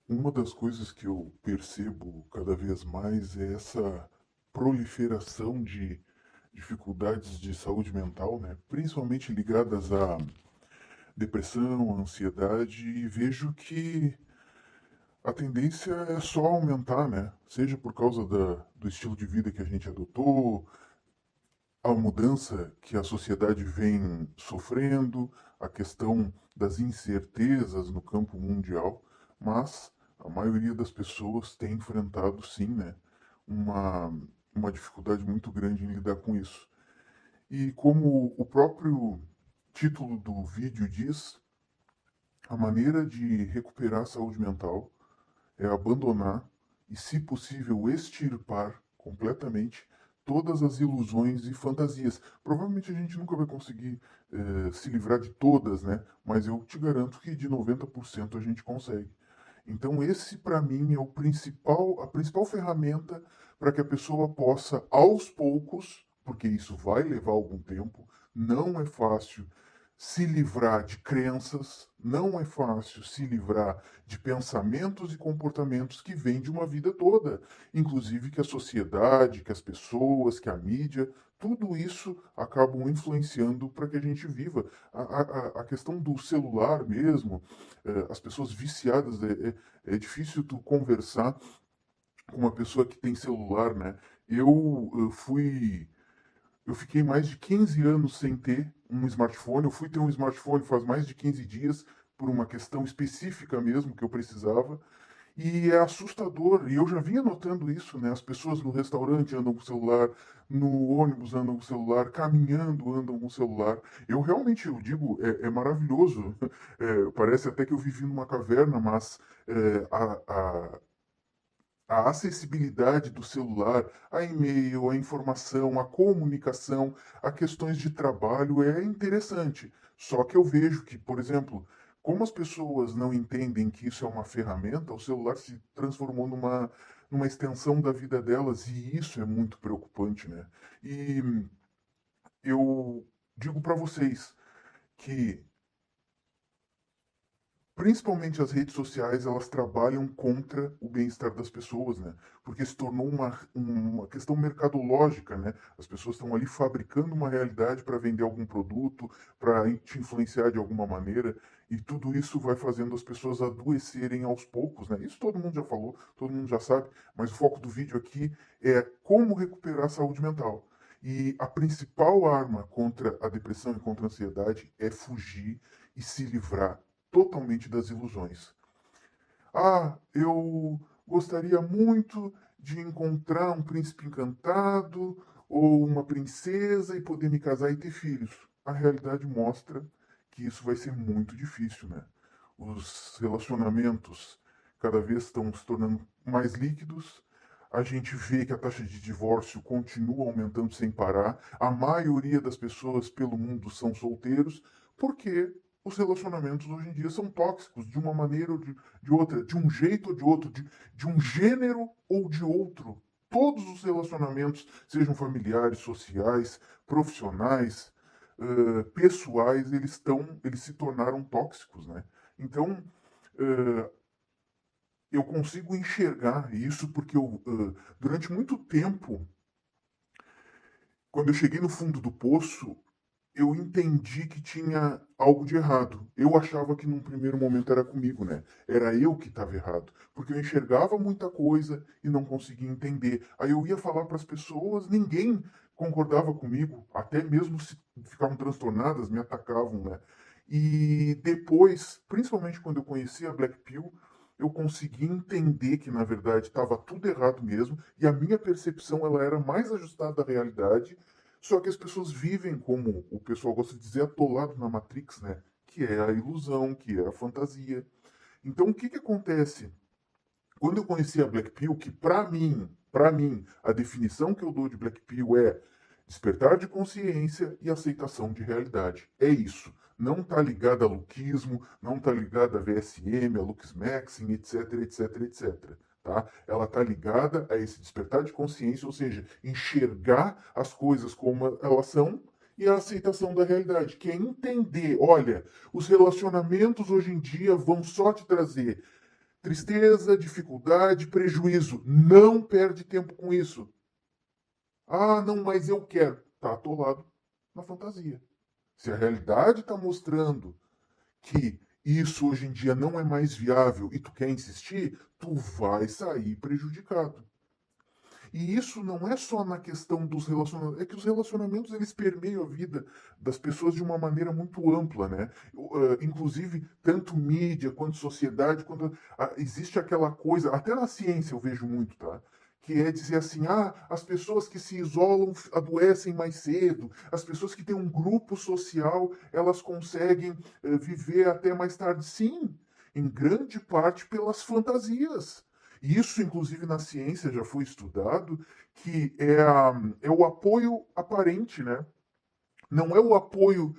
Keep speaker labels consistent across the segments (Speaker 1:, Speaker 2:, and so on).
Speaker 1: Uma das coisas que eu percebo cada vez mais é essa proliferação de dificuldades de saúde mental, né? Principalmente ligadas à depressão, à ansiedade, e vejo que a tendência é só aumentar, né? Seja por causa do estilo de vida que a gente adotou, a mudança que a sociedade vem sofrendo, a questão das incertezas no campo mundial, mas a maioria das pessoas tem enfrentado, sim, né, uma, uma dificuldade muito grande em lidar com isso. E como o próprio título do vídeo diz, a maneira de recuperar a saúde mental é abandonar e, se possível, extirpar completamente todas as ilusões e fantasias. Provavelmente a gente nunca vai conseguir se livrar de todas, né? Mas eu te garanto que de 90% a gente consegue. Então esse para mim é a principal ferramenta para que a pessoa possa aos poucos, porque isso vai levar algum tempo, não é fácil se livrar de crenças, não é fácil se livrar de pensamentos e comportamentos que vêm de uma vida toda, inclusive que a sociedade, que as pessoas, que a mídia, tudo isso acabam influenciando para que a gente viva. A questão do celular mesmo, as pessoas viciadas, é difícil tu conversar com uma pessoa que tem celular, né? Eu fui eu fiquei mais de 15 anos sem ter um smartphone. Eu fui ter um smartphone faz mais de 15 dias, por uma questão específica mesmo que eu precisava. E é assustador, e eu já vinha notando isso, né? As pessoas no restaurante andam com o celular, no ônibus andam com o celular, caminhando andam com o celular. Eu realmente, eu digo, é maravilhoso. Parece até que eu vivi numa caverna, mas é, a, a, a acessibilidade do celular, a e-mail, a informação, a comunicação, a questões de trabalho é interessante. Só que eu vejo que, por exemplo, como as pessoas não entendem que isso é uma ferramenta, o celular se transformou numa extensão da vida delas e isso é muito preocupante, né? E eu digo para vocês que principalmente as redes sociais, elas trabalham contra o bem-estar das pessoas, né? Porque se tornou uma questão mercadológica, né? As pessoas estão ali fabricando uma realidade para vender algum produto, para te influenciar de alguma maneira, e tudo isso vai fazendo as pessoas adoecerem aos poucos, né? Isso todo mundo já falou, todo mundo já sabe, mas o foco do vídeo aqui é como recuperar a saúde mental. E a principal arma contra a depressão e contra a ansiedade é fugir e se livrar totalmente das ilusões. Ah, eu gostaria muito de encontrar um príncipe encantado ou uma princesa e poder me casar e ter filhos. A realidade mostra que isso vai ser muito difícil, né? Os relacionamentos cada vez estão se tornando mais líquidos. A gente vê que a taxa de divórcio continua aumentando sem parar. A maioria das pessoas pelo mundo são solteiros porque os relacionamentos hoje em dia são tóxicos de uma maneira ou de outra, de um jeito ou de outro, de um gênero ou de outro. Todos os relacionamentos, sejam familiares, sociais, profissionais, pessoais, eles se tornaram tóxicos, né? Então, uh, eu consigo enxergar isso porque durante muito tempo, quando eu cheguei no fundo do poço, eu entendi que tinha algo de errado. Eu achava que num primeiro momento era comigo, né? Era eu que estava errado, porque eu enxergava muita coisa e não conseguia entender. Aí eu ia falar para as pessoas, ninguém concordava comigo, até mesmo se ficavam transtornadas, me atacavam, né? E depois, principalmente quando eu conheci a Black Pill, eu consegui entender que na verdade estava tudo errado mesmo e a minha percepção ela era mais ajustada à realidade, só que as pessoas vivem, como o pessoal gosta de dizer, atolado na Matrix, né? Que é a ilusão, que é a fantasia. Então, o que que acontece? Quando eu conheci a Black Pill, que para mim, a definição que eu dou de Black Pill é despertar de consciência e aceitação de realidade. É isso. Não está ligado a luquismo, não está ligado a VSM, a Lux Maxim, etc, etc, etc. Tá? Ela está ligada a esse despertar de consciência, ou seja, enxergar as coisas como elas são e a aceitação da realidade, que é entender, olha, os relacionamentos hoje em dia vão só te trazer Tristeza, dificuldade, prejuízo. Não perde tempo com isso. Ah, não, mas eu quero. Tá atolado na fantasia. Se a realidade está mostrando que isso hoje em dia não é mais viável e tu quer insistir, tu vai sair prejudicado. E isso não é só na questão dos relacionamentos, é que os relacionamentos eles permeiam a vida das pessoas de uma maneira muito ampla, né? Inclusive, tanto mídia quanto sociedade, existe aquela coisa, até na ciência eu vejo muito, tá? Que é dizer assim, as pessoas que se isolam adoecem mais cedo, as pessoas que têm um grupo social, elas conseguem viver até mais tarde. Sim, em grande parte pelas fantasias. Isso, inclusive, na ciência já foi estudado, que é o apoio aparente, né? Não é o apoio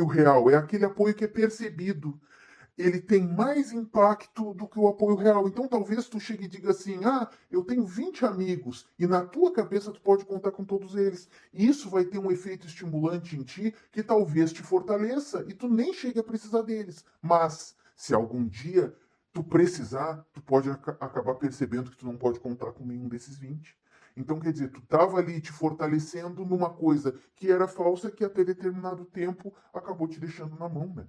Speaker 1: real, é aquele apoio que é percebido. Ele tem mais impacto do que o apoio real. Então, talvez tu chegue e diga assim: eu tenho 20 amigos, e na tua cabeça tu pode contar com todos eles. E isso vai ter um efeito estimulante em ti que talvez te fortaleça, e tu nem chegue a precisar deles. Mas, se algum dia tu precisar, tu pode acabar percebendo que tu não pode contar com nenhum desses 20. Então, quer dizer, tu estava ali te fortalecendo numa coisa que era falsa, que até determinado tempo acabou te deixando na mão, né?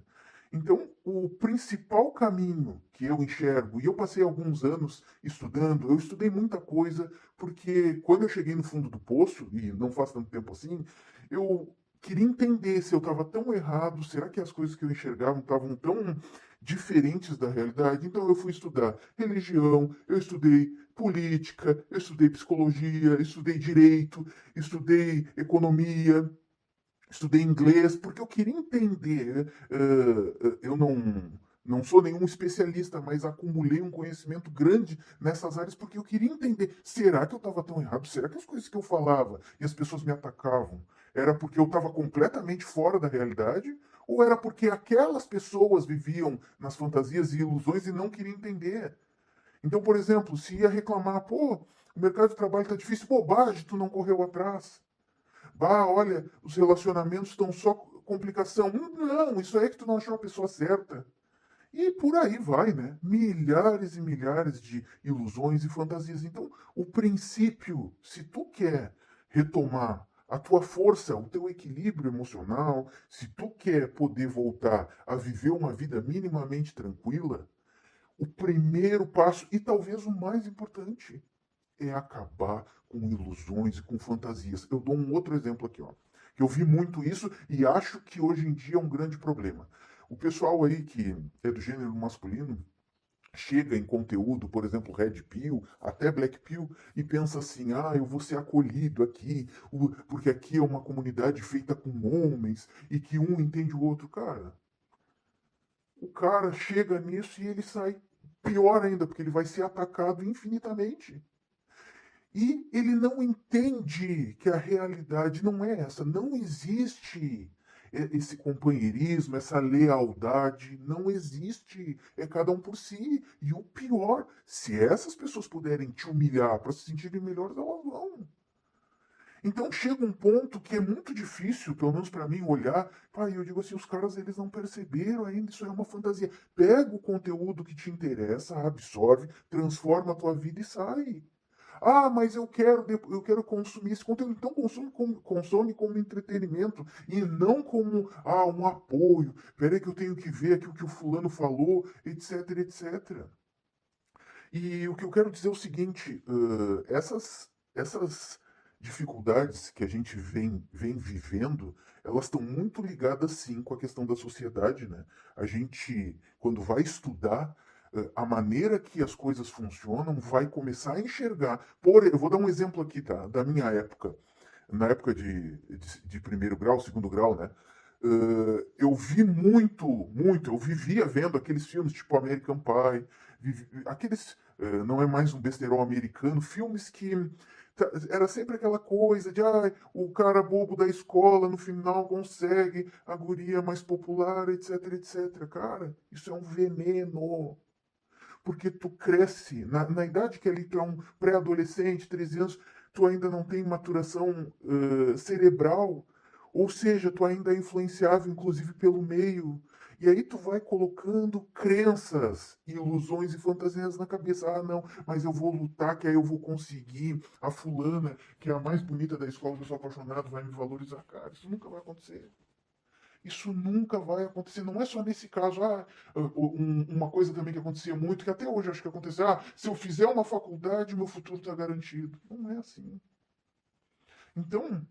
Speaker 1: Então, o principal caminho que eu enxergo, e eu passei alguns anos estudando, eu estudei muita coisa, porque quando eu cheguei no fundo do poço, e não faz tanto tempo assim, eu queria entender se eu estava tão errado, será que as coisas que eu enxergava estavam tão diferentes da realidade? Então, eu fui estudar religião, eu estudei política, eu estudei psicologia, eu estudei direito, estudei economia, estudei inglês porque eu queria entender. Eu não sou nenhum especialista, mas acumulei um conhecimento grande nessas áreas porque eu queria entender. Será que eu estava tão errado? Será que as coisas que eu falava e as pessoas me atacavam era porque eu estava completamente fora da realidade? Ou era porque aquelas pessoas viviam nas fantasias e ilusões e não queriam entender? Então, por exemplo, se ia reclamar, pô, o mercado de trabalho está difícil, bobagem, tu não correu atrás. Bah, olha, os relacionamentos estão só complicação. Não, isso aí é que tu não achou a pessoa certa. E por aí vai, né? Milhares e milhares de ilusões e fantasias. Então, o princípio, se tu quer retomar a tua força, o teu equilíbrio emocional, se tu quer poder voltar a viver uma vida minimamente tranquila, o primeiro passo, e talvez o mais importante, é acabar com ilusões e com fantasias. Eu dou um outro exemplo aqui, ó. Que eu vi muito isso e acho que hoje em dia é um grande problema. O pessoal aí que é do gênero masculino chega em conteúdo, por exemplo, Red Pill, até Black Pill, e pensa assim: eu vou ser acolhido aqui, porque aqui é uma comunidade feita com homens e que um entende o outro. Cara, o cara chega nisso e ele sai pior ainda, porque ele vai ser atacado infinitamente. E ele não entende que a realidade não é essa. Não existe esse companheirismo, essa lealdade. Não existe. É cada um por si. E o pior, se essas pessoas puderem te humilhar para se sentirem melhores, elas vão. Então chega um ponto que é muito difícil, pelo menos para mim, olhar. Pai, eu digo assim, os caras eles não perceberam ainda, isso é uma fantasia. Pega o conteúdo que te interessa, absorve, transforma a tua vida e sai. Mas eu quero consumir esse conteúdo. Então consome como entretenimento e não como um apoio. Peraí que eu tenho que ver aqui o que o fulano falou, etc, etc. E o que eu quero dizer é o seguinte: essas dificuldades que a gente vem vivendo, elas estão muito ligadas, sim, com a questão da sociedade, né? A gente, quando vai estudar a maneira que as coisas funcionam, vai começar a enxergar. Eu vou dar um exemplo aqui, tá? Da minha época. Na época de primeiro grau, segundo grau, né? Eu vi muito, eu vivia vendo aqueles filmes tipo American Pie, aqueles, não é mais um besterol americano, filmes que era sempre aquela coisa de o cara bobo da escola no final consegue a guria mais popular, etc, etc. Cara, isso é um veneno. Porque tu cresce, na idade que ali tu é um pré-adolescente, 13 anos, tu ainda não tem maturação cerebral, ou seja, tu ainda é influenciável, inclusive, pelo meio. E aí tu vai colocando crenças, ilusões e fantasias na cabeça. Ah, não, mas eu vou lutar, que aí eu vou conseguir. A fulana, que é a mais bonita da escola, que eu sou apaixonado, vai me valorizar. Cara, isso nunca vai acontecer. Isso nunca vai acontecer. Não é só nesse caso. Uma coisa também que acontecia muito, que até hoje acho que acontece. Se eu fizer uma faculdade, meu futuro está garantido. Não é assim. Então,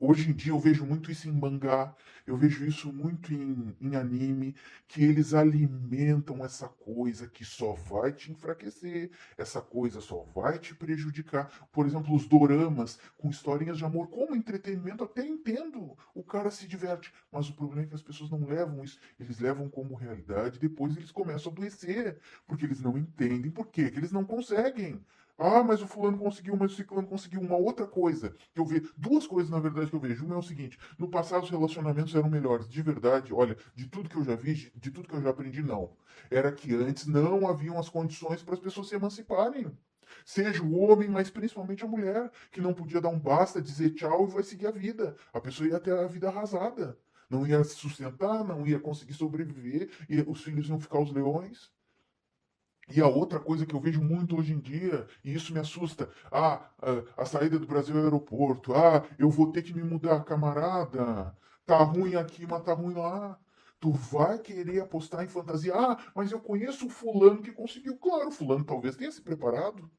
Speaker 1: hoje em dia eu vejo muito isso em mangá, eu vejo isso muito em anime, que eles alimentam essa coisa que só vai te enfraquecer, essa coisa só vai te prejudicar. Por exemplo, os doramas com historinhas de amor, como entretenimento, até entendo, o cara se diverte, mas o problema é que as pessoas não levam isso, eles levam como realidade, depois eles começam a adoecer, porque eles não entendem por quê, que eles não conseguem. Ah, mas o fulano conseguiu, mas o ciclano conseguiu. Uma outra coisa que eu vejo, duas coisas na verdade que eu vejo. Uma é o seguinte: no passado os relacionamentos eram melhores. De verdade, olha, de tudo que eu já vi, de tudo que eu já aprendi, não. Era que antes não haviam as condições para as pessoas se emanciparem. Seja o homem, mas principalmente a mulher, que não podia dar um basta, dizer tchau e vai seguir a vida. A pessoa ia ter a vida arrasada. Não ia se sustentar, não ia conseguir sobreviver, e os filhos iam ficar os leões. E a outra coisa que eu vejo muito hoje em dia, e isso me assusta, a saída do Brasil ao aeroporto, eu vou ter que me mudar, camarada, tá ruim aqui, mas tá ruim lá. Tu vai querer apostar em fantasia, mas eu conheço o fulano que conseguiu. Claro, o fulano talvez tenha se preparado.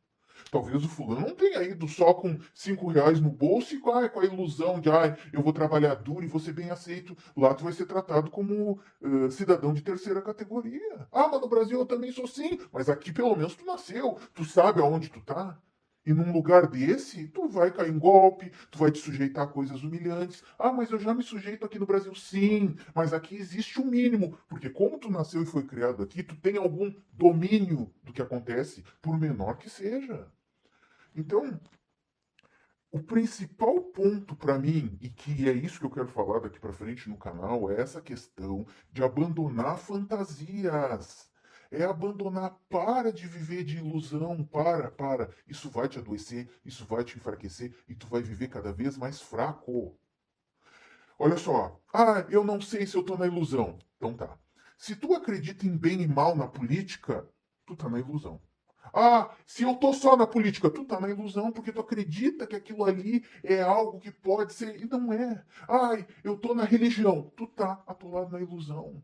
Speaker 1: Talvez o fulano não tenha ido só com R$ 5 no bolso e com a ilusão de, eu vou trabalhar duro e vou ser bem aceito. Lá tu vai ser tratado como cidadão de terceira categoria. Mas no Brasil eu também sou sim, mas aqui pelo menos tu nasceu, tu sabe aonde tu tá. E num lugar desse, tu vai cair em golpe, tu vai te sujeitar a coisas humilhantes. Mas eu já me sujeito aqui no Brasil, sim, mas aqui existe o mínimo, porque como tu nasceu e foi criado aqui, tu tem algum domínio do que acontece, por menor que seja. Então, o principal ponto para mim, e que é isso que eu quero falar daqui para frente no canal, é essa questão de abandonar fantasias. É abandonar, para de viver de ilusão, para. Isso vai te adoecer, isso vai te enfraquecer e tu vai viver cada vez mais fraco. Olha só, eu não sei se eu tô na ilusão. Então tá. Se tu acredita em bem e mal na política, tu tá na ilusão. Se eu tô só na política, tu tá na ilusão porque tu acredita que aquilo ali é algo que pode ser e não é. Eu tô na religião, tu tá atolado na ilusão.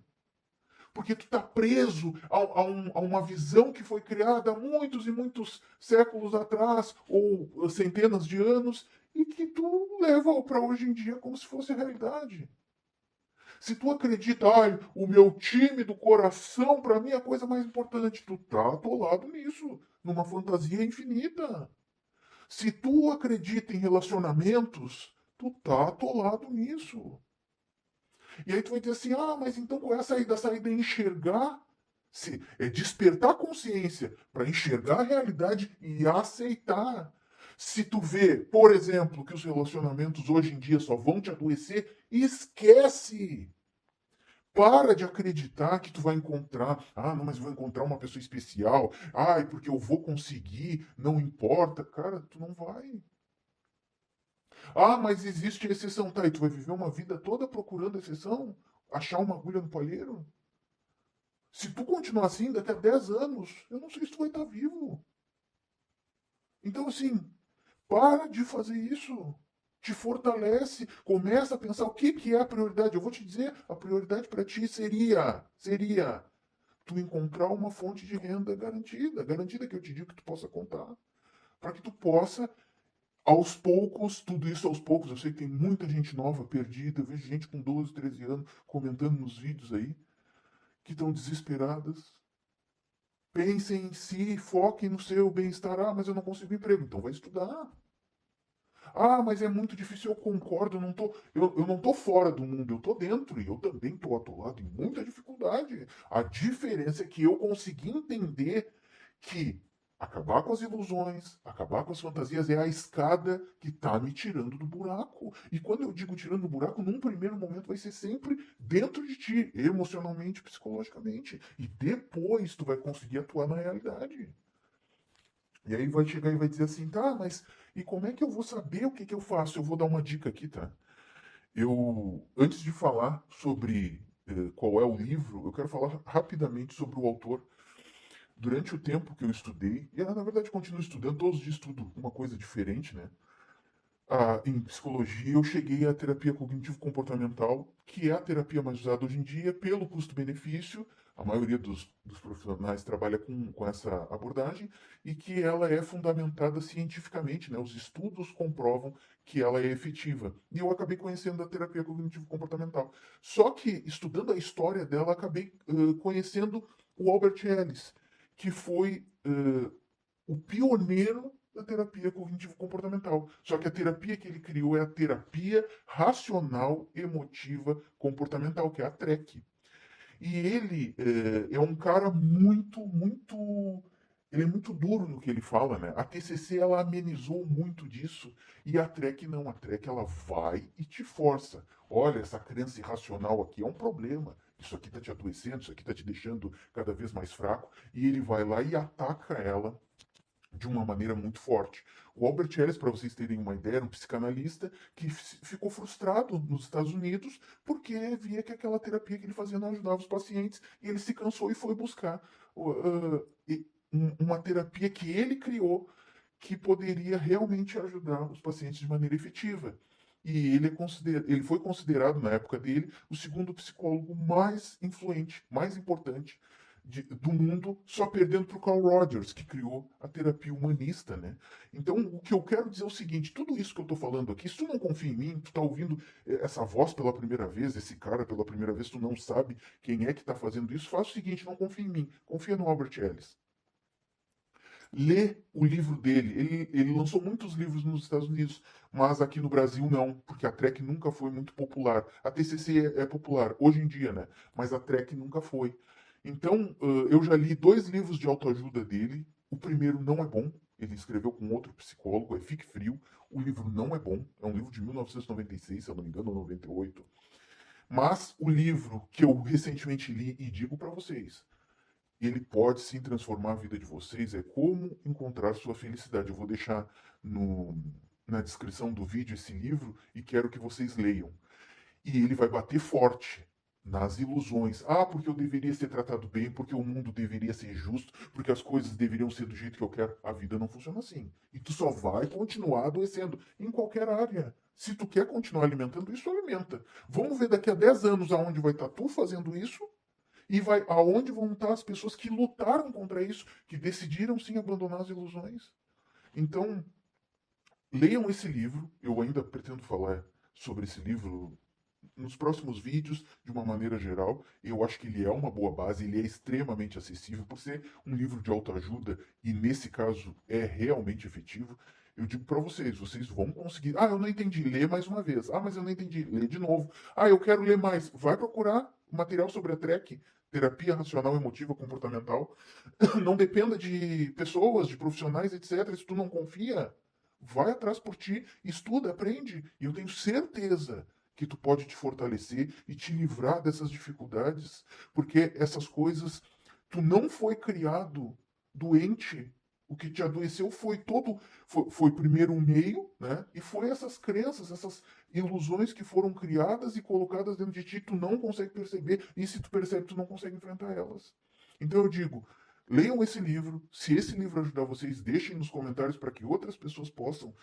Speaker 1: Porque tu tá preso a uma visão que foi criada há muitos e muitos séculos atrás, ou centenas de anos, e que tu leva para hoje em dia como se fosse a realidade. Se tu acredita, o meu time do coração, para mim, é a coisa mais importante, tu tá atolado nisso, numa fantasia infinita. Se tu acredita em relacionamentos, tu tá atolado nisso. E aí tu vai dizer assim, mas então qual é a saída? A saída é enxergar, é despertar consciência para enxergar a realidade e aceitar. Se tu vê, por exemplo, que os relacionamentos hoje em dia só vão te adoecer, esquece. Para de acreditar que tu vai encontrar, não, mas eu vou encontrar uma pessoa especial, porque eu vou conseguir, não importa. Cara, tu não vai. Mas existe exceção, tá? E tu vai viver uma vida toda procurando exceção? Achar uma agulha no palheiro? Se tu continuar assim, daqui a 10 anos, eu não sei se tu vai estar vivo. Então, assim, para de fazer isso. Te fortalece. Começa a pensar o que é a prioridade. Eu vou te dizer, a prioridade para ti seria tu encontrar uma fonte de renda garantida. Garantida que eu te digo que tu possa contar. Para que tu possa, aos poucos, tudo isso aos poucos. Eu sei que tem muita gente nova perdida. Eu vejo gente com 12, 13 anos comentando nos vídeos aí, que estão desesperadas. Pensem em si, foquem no seu bem-estar. Mas eu não consigo emprego. Então vai estudar. Mas é muito difícil, eu concordo, eu não tô fora do mundo, eu tô dentro e eu também tô atolado em muita dificuldade. A diferença é que eu consegui entender que acabar com as ilusões, acabar com as fantasias é a escada que tá me tirando do buraco. E quando eu digo tirando do buraco, num primeiro momento vai ser sempre dentro de ti, emocionalmente, psicologicamente. E depois tu vai conseguir atuar na realidade. E aí vai chegar e vai dizer assim, tá, mas e como é que eu vou saber o que eu faço? Eu vou dar uma dica aqui, tá? Antes de falar sobre qual é o livro, eu quero falar rapidamente sobre o autor. Durante o tempo que eu estudei, e na verdade continuo estudando, todos os dias estudo uma coisa diferente, né? Em psicologia, eu cheguei à terapia cognitivo-comportamental, que é a terapia mais usada hoje em dia pelo custo-benefício. A maioria dos profissionais trabalha com essa abordagem e que ela é fundamentada cientificamente, né? Os estudos comprovam que ela é efetiva. E eu acabei conhecendo a terapia cognitivo-comportamental. Só que, estudando a história dela, acabei conhecendo o Albert Ellis, que foi o pioneiro da terapia cognitivo-comportamental. Só que a terapia que ele criou é a terapia racional emotiva comportamental, que é a TREC. E ele é um cara muito. Ele é muito duro no que ele fala, né? A TCC ela amenizou muito disso e a TREC não. A TREC ela vai e te força. Olha, essa crença irracional aqui é um problema. Isso aqui está te adoecendo, isso aqui está te deixando cada vez mais fraco. E ele vai lá e ataca ela de uma maneira muito forte. O Albert Ellis, para vocês terem uma ideia, era um psicanalista que ficou frustrado nos Estados Unidos porque via que aquela terapia que ele fazia não ajudava os pacientes e ele se cansou e foi buscar uma terapia que ele criou que poderia realmente ajudar os pacientes de maneira efetiva. E ele foi considerado, na época dele, o segundo psicólogo mais influente, mais importante do mundo, só perdendo para o Carl Rogers, que criou a terapia humanista, né? Então, o que eu quero dizer é o seguinte, tudo isso que eu estou falando aqui, se tu não confia em mim, tu está ouvindo essa voz pela primeira vez, esse cara pela primeira vez, tu não sabe quem é que está fazendo isso, faz o seguinte, não confia em mim, confia no Albert Ellis. Lê o livro dele. Ele lançou muitos livros nos Estados Unidos, mas aqui no Brasil não, porque a Trek nunca foi muito popular. A TCC é popular hoje em dia, né? Mas a Trek nunca foi. Então, eu já li 2 livros de autoajuda dele. O primeiro não é bom. Ele escreveu com outro psicólogo, é Fique Frio. O livro não é bom. É um livro de 1996, se eu não me engano, ou 98. Mas o livro que eu recentemente li e digo para vocês, ele pode sim transformar a vida de vocês. É Como Encontrar Sua Felicidade. Eu vou deixar no, na descrição do vídeo esse livro e quero que vocês leiam. E ele vai bater forte nas ilusões. Ah, porque eu deveria ser tratado bem, porque o mundo deveria ser justo, porque as coisas deveriam ser do jeito que eu quero. A vida não funciona assim. E tu só vai continuar adoecendo em qualquer área. Se tu quer continuar alimentando isso, alimenta. Vamos ver daqui a 10 anos aonde vai estar tu fazendo isso e vai aonde vão estar as pessoas que lutaram contra isso, que decidiram sim abandonar as ilusões. Então, leiam esse livro. Eu ainda pretendo falar sobre esse livro nos próximos vídeos, de uma maneira geral. Eu acho que ele é uma boa base, ele é extremamente acessível por ser um livro de autoajuda e nesse caso é realmente efetivo. Eu digo para vocês, vocês vão conseguir. Ah, eu não entendi, lê mais uma vez. Ah, mas eu não entendi, lê de novo. Ah, eu quero ler mais. Vai procurar material sobre a TREC, terapia racional emotiva comportamental. Não dependa de pessoas, de profissionais, etc. Se tu não confia, vai atrás por ti, estuda, aprende. E eu tenho certeza que tu pode te fortalecer e te livrar dessas dificuldades, porque essas coisas, tu não foi criado doente. O que te adoeceu foi primeiro um meio, né? E foi essas crenças, essas ilusões que foram criadas e colocadas dentro de ti, tu não consegue perceber, e se tu percebe, tu não consegue enfrentar elas. Então eu digo, leiam esse livro. Se esse livro ajudar vocês, deixem nos comentários para que outras pessoas possam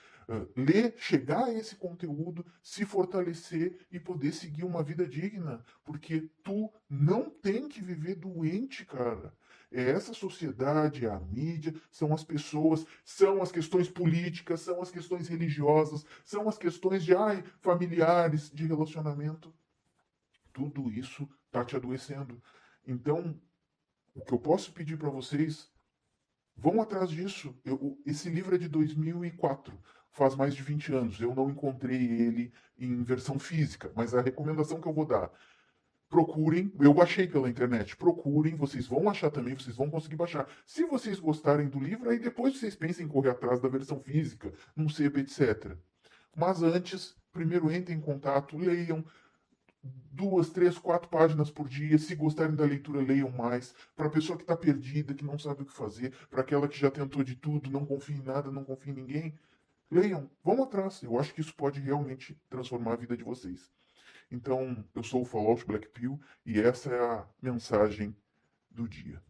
Speaker 1: ler, chegar a esse conteúdo, se fortalecer e poder seguir uma vida digna. Porque tu não tem que viver doente, cara. É essa sociedade, é a mídia, são as pessoas, são as questões políticas, são as questões religiosas, são as questões de familiares, de relacionamento. Tudo isso está te adoecendo. Então, o que eu posso pedir para vocês, vão atrás disso. Esse livro é de 2004, faz mais de 20 anos. Eu não encontrei ele em versão física, mas a recomendação que eu vou dar, procurem, eu baixei pela internet, procurem, vocês vão achar também, vocês vão conseguir baixar. Se vocês gostarem do livro, aí depois vocês pensem em correr atrás da versão física, num sebo, etc. Mas antes, primeiro entrem em contato, leiam, 2, 3, 4 páginas por dia. Se gostarem da leitura, leiam mais. Para a pessoa que está perdida, que não sabe o que fazer, para aquela que já tentou de tudo, não confia em nada, não confia em ninguém, leiam, vão atrás. Eu acho que isso pode realmente transformar a vida de vocês. Então, eu sou o Fallout Black Pill e essa é a mensagem do dia.